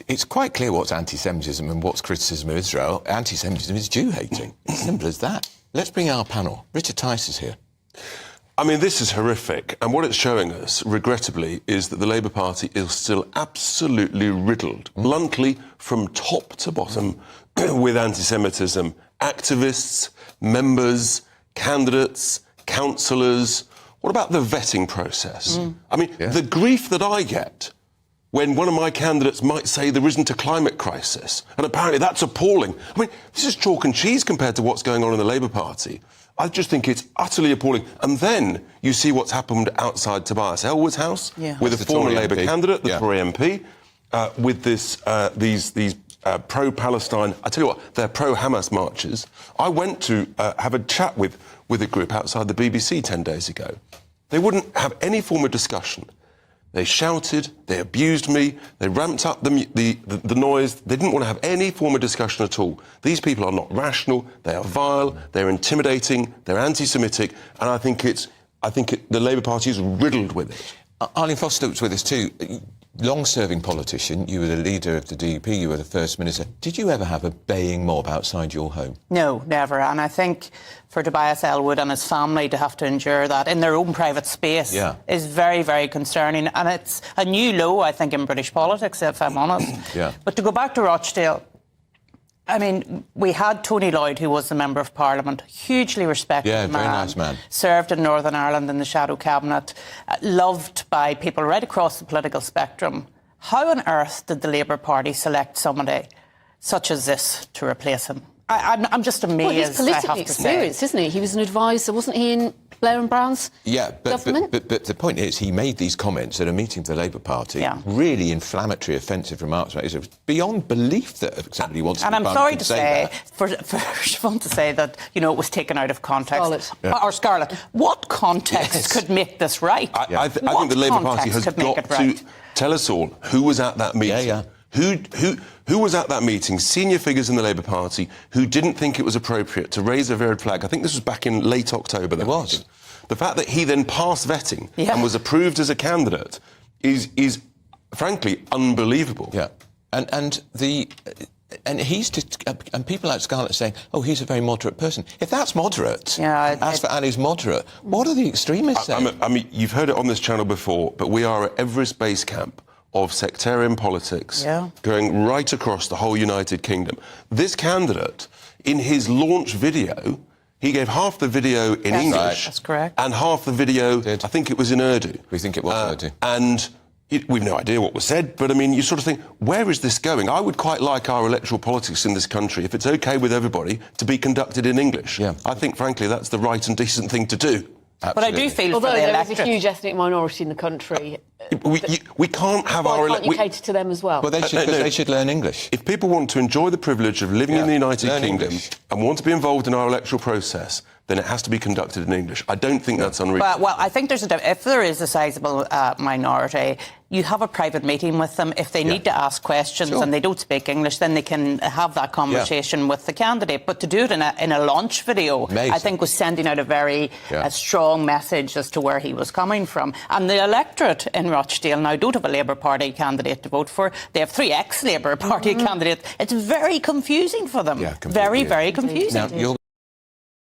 It's quite clear what's anti-Semitism and what's criticism of Israel. Anti-Semitism is Jew-hating. It's simple as that. Let's bring our panel. Richard Tice is here. I mean, this is horrific, and what it's showing us, regrettably, is that the Labour Party is still absolutely riddled, bluntly, from top to bottom, with anti-Semitism. Activists, members, candidates, councillors. What about the vetting process? I mean, the grief that I get when one of my candidates might say there isn't a climate crisis, and apparently that's appalling. I mean, this is chalk and cheese compared to what's going on in the Labour Party. I just think it's utterly appalling. And then you see what's happened outside Tobias Ellwood's house with a former Labour candidate, the Tory MP, with these pro-Palestine. I tell you what, they're pro-Hamas marches. I went to have a chat with a group outside the BBC 10 days ago. They wouldn't have any form of discussion. They shouted, they abused me, they ramped up the noise. They didn't want to have any form of discussion at all. These people are not rational, they are vile, they're intimidating, they're anti-Semitic, and I think the Labour Party is riddled with it. Arlene Foster was with us too. Long-serving politician, you were the leader of the DUP, you were the First Minister. Did you ever have a baying mob outside your home? No, never. And I think for Tobias Ellwood and his family to have to endure that in their own private space is very, very concerning. And it's a new low, I think, in British politics, if I'm honest. But to go back to Rochdale, I mean, we had Tony Lloyd, who was the Member of Parliament, hugely respected man. Very nice man. Served in Northern Ireland in the Shadow Cabinet, loved by people right across the political spectrum. How on earth did the Labour Party select somebody such as this to replace him? I'm just amazed. Well, he's politically experienced, isn't he? He was an advisor, wasn't he, in Blair and Brown's government? But the point is, he made these comments at a meeting of the Labour Party, really inflammatory, offensive remarks. It's beyond belief that somebody wants to be And I'm sorry to say, for Siobhan to say that, you know, it was taken out of context. Scarlett, what context could make this right? I think the Labour Party has got to tell us all who was at that meeting. Who was at that meeting, senior figures in the Labour Party, who didn't think it was appropriate to raise a red flag? I think this was back in late October. It was. The fact that he then passed vetting and was approved as a candidate is frankly unbelievable. Yeah, and people like Scarlett saying, "Oh, he's a very moderate person." If that's moderate, as for Ali's moderate, what are the extremists saying? I mean, you've heard it on this channel before, but we are at Everest Base Camp of sectarian politics going right across the whole United Kingdom. This candidate, in his launch video, he gave half the video in English. That's correct. And half the video, I think it was in Urdu. We think it was Urdu. And we've no idea what was said, but I mean, you sort of think, where is this going? I would quite like our electoral politics in this country, if it's OK with everybody, to be conducted in English. I think, frankly, that's the right and decent thing to do. Absolutely. But I do feel although for the there is a huge ethnic minority in the country, we can't have can't you cater to them as well? Well, they should learn English. If people want to enjoy the privilege of living in the United Kingdom and want to be involved in our electoral process, then it has to be conducted in English. I don't think that's unreasonable. Well, I think if there is a sizeable minority, you have a private meeting with them. If they need to ask questions and they don't speak English, then they can have that conversation with the candidate. But to do it in a launch video, I think was sending out a very strong message as to where he was coming from. And the electorate in Rochdale now don't have a Labour Party candidate to vote for. They have 3 ex-Labour Party candidates. It's very confusing for them. Very, very confusing. Now,